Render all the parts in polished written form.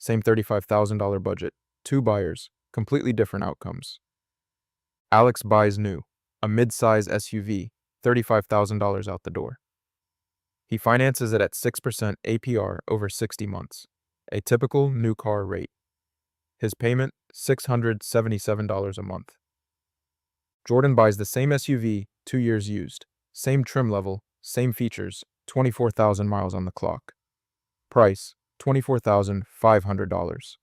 Same $35,000 budget. Two buyers, completely different outcomes. Alex buys new, a mid-size SUV, $35,000 out the door. He finances it at 6% APR over 60 months, a typical new car rate. His payment, $677 a month. Jordan buys the same SUV, 2 years used, same trim level, same features, 24,000 miles on the clock. Price, $24,500.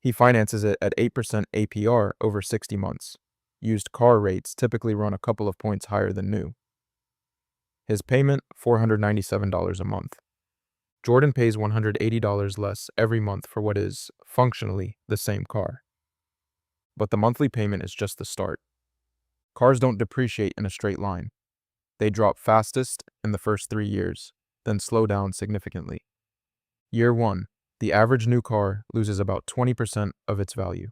He finances it at 8% APR over 60 months. Used car rates typically run a couple of points higher than new. His payment, $497 a month. Jordan pays $180 less every month for what is, functionally, the same car. But the monthly payment is just the start. Cars don't depreciate in a straight line. They drop fastest in the first 3 years, then slow down significantly. Year 1, the average new car loses about 20% of its value.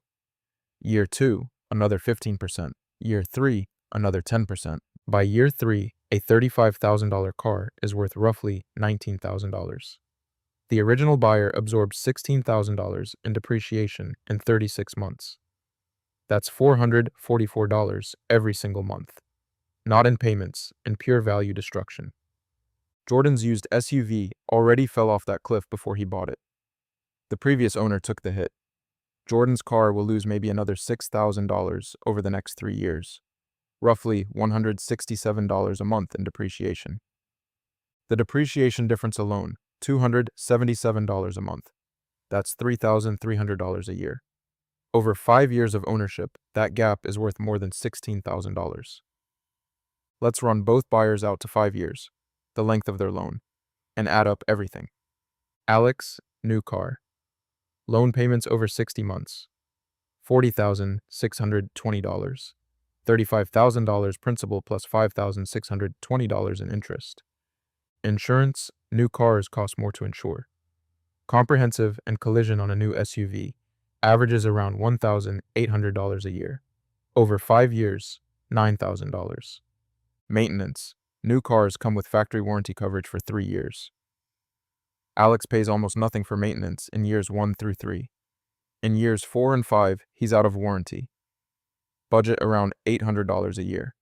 Year 2, another 15%. Year 3, another 10%. By year 3, a $35,000 car is worth roughly $19,000. The original buyer absorbs $16,000 in depreciation in 36 months. That's $444 every single month. Not in payments, in pure value destruction. Jordan's used SUV already fell off that cliff before he bought it. The previous owner took the hit. Jordan's car will lose maybe another $6,000 over the next 3 years, roughly $167 a month in depreciation. The depreciation difference alone, $277 a month. That's $3,300 a year. Over 5 years of ownership, that gap is worth more than $16,000. Let's run both buyers out to 5 years, the length of their loan, and add up everything. Alex, new car. Loan payments over 60 months, $40,620. $35,000 principal plus $5,620 in interest. Insurance, new cars cost more to insure. Comprehensive and collision on a new SUV averages around $1,800 a year. Over 5 years, $9,000. Maintenance, new cars come with factory warranty coverage for 3 years. Alex pays almost nothing for maintenance in years 1 through 3. In years 4 and 5, he's out of warranty. Budget around $800 a year.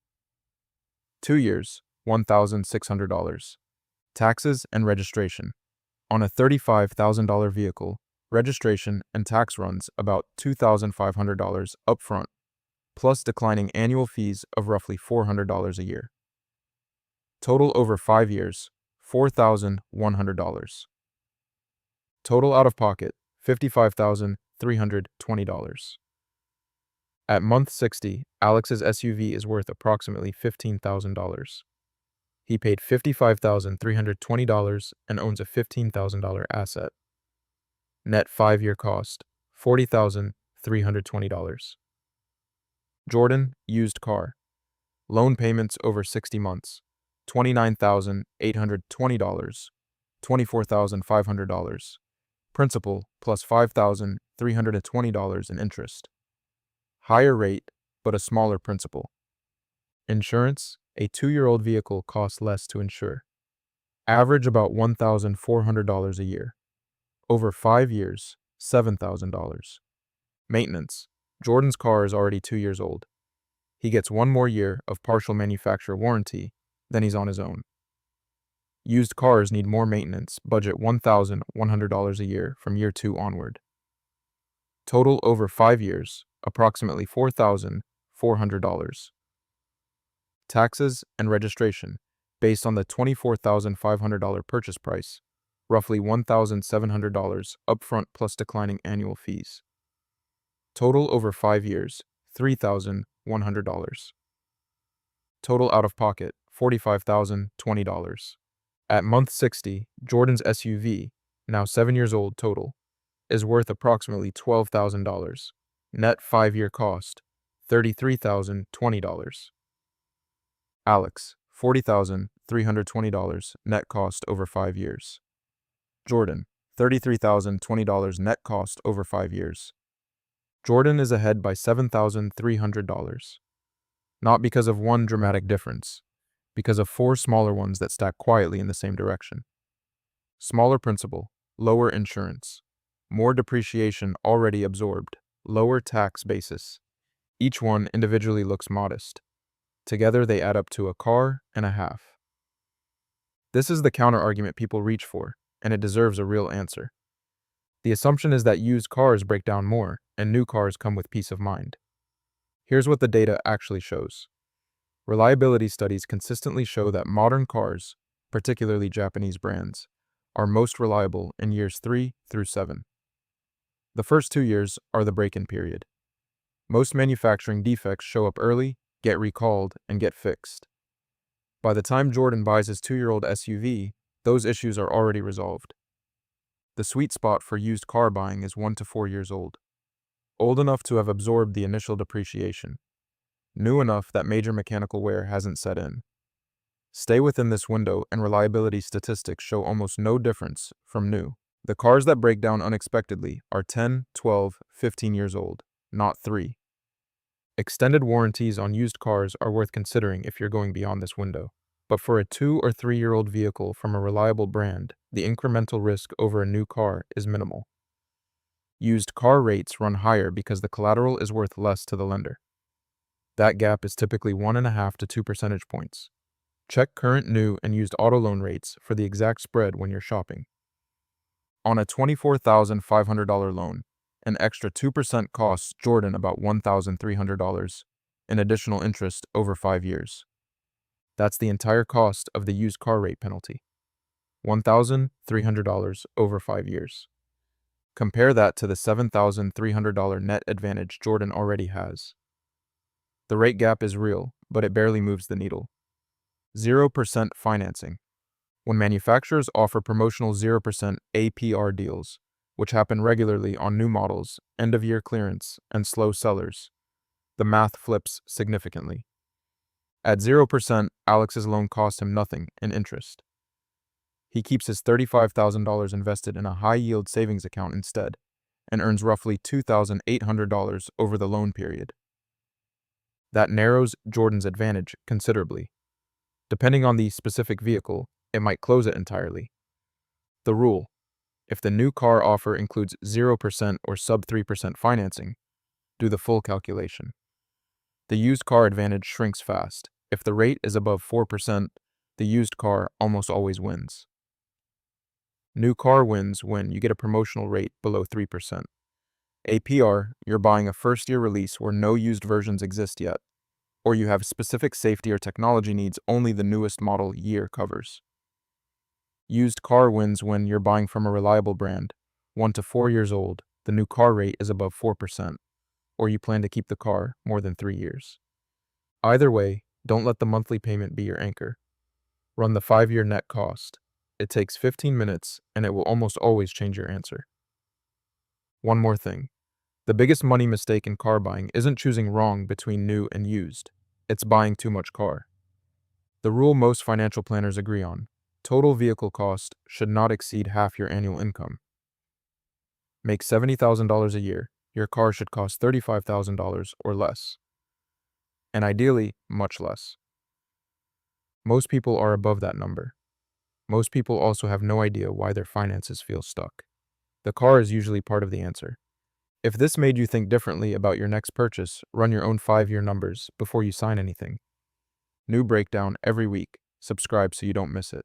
2 years, $1,600. Taxes and registration. On a $35,000 vehicle, registration and tax runs about $2,500 upfront, plus declining annual fees of roughly $400 a year. Total over 5 years, $4,100. Total out of pocket, $55,320. At month 60, Alex's SUV is worth approximately $15,000. He paid $55,320 and owns a $15,000 asset. Net 5-year cost, $40,320. Jordan, used car. Loan payments over 60 months, $29,820, $24,500. Principal plus $5,320 in interest. Higher rate, but a smaller principal. Insurance, a 2-year-old vehicle costs less to insure. Average about $1,400 a year. Over 5 years, $7,000. Maintenance, Jordan's car is already 2 years old. He gets 1 more year of partial manufacturer warranty, then he's on his own. Used cars need more maintenance, budget $1,100 a year from year 2 onward. Total over 5 years, approximately $4,400. Taxes and registration, based on the $24,500 purchase price, roughly $1,700 upfront plus declining annual fees. Total over 5 years, $3,100. Total out of pocket, $45,020. At month 60, Jordan's SUV, now 7 years old total, is worth approximately $12,000. Net 5-year cost, $33,020. Alex, $40,320 net cost over 5 years. Jordan, $33,020 net cost over 5 years. Jordan is ahead by $7,300. Not because of one dramatic difference, because of 4 smaller ones that stack quietly in the same direction. Smaller principal, lower insurance, more depreciation already absorbed, lower tax basis. Each one individually looks modest. Together they add up to a car and a half. This is the counter-argument people reach for, and it deserves a real answer. The assumption is that used cars break down more, and new cars come with peace of mind. Here's what the data actually shows. Reliability studies consistently show that modern cars, particularly Japanese brands, are most reliable in years 3 through 7. The first 2 years are the break-in period. Most manufacturing defects show up early, get recalled, and get fixed. By the time Jordan buys his 2-year-old SUV, those issues are already resolved. The sweet spot for used car buying is 1 to 4 years old. Old enough to have absorbed the initial depreciation. New enough that major mechanical wear hasn't set in. Stay within this window and reliability statistics show almost no difference from new. The cars that break down unexpectedly are 10, 12, 15 years old, not 3. Extended warranties on used cars are worth considering if you're going beyond this window. But for a 2 or 3-year-old vehicle from a reliable brand, the incremental risk over a new car is minimal. Used car rates run higher because the collateral is worth less to the lender. That gap is typically 1.5 to 2 percentage points. Check current new and used auto loan rates for the exact spread when you're shopping. On a $24,500 loan, an extra 2% costs Jordan about $1,300 in additional interest over 5 years. That's the entire cost of the used car rate penalty. $1,300 over 5 years. Compare that to the $7,300 net advantage Jordan already has. The rate gap is real, but it barely moves the needle. 0% financing. When manufacturers offer promotional 0% APR deals, which happen regularly on new models, end-of-year clearance, and slow sellers, the math flips significantly. At 0%, Alex's loan cost him nothing in interest. He keeps his $35,000 invested in a high-yield savings account instead, and earns roughly $2,800 over the loan period. That narrows Jordan's advantage considerably. Depending on the specific vehicle, it might close it entirely. The rule: if the new car offer includes 0% or sub 3% financing, do the full calculation. The used car advantage shrinks fast. If the rate is above 4%, the used car almost always wins. New car wins when you get a promotional rate below 3%. APR, you're buying a first-year release where no used versions exist yet, or you have specific safety or technology needs only the newest model year covers. Used car wins when you're buying from a reliable brand, 1 to 4 years old, the new car rate is above 4%, or you plan to keep the car more than 3 years. Either way, don't let the monthly payment be your anchor. Run the 5-year net cost. It takes 15 minutes, and it will almost always change your answer. One more thing. The biggest money mistake in car buying isn't choosing wrong between new and used. It's buying too much car. The rule most financial planners agree on: total vehicle cost should not exceed half your annual income. Make $70,000 a year, your car should cost $35,000 or less. And ideally, much less. Most people are above that number. Most people also have no idea why their finances feel stuck. The car is usually part of the answer. If this made you think differently about your next purchase, run your own 5-year numbers before you sign anything. New breakdown every week. Subscribe so you don't miss it.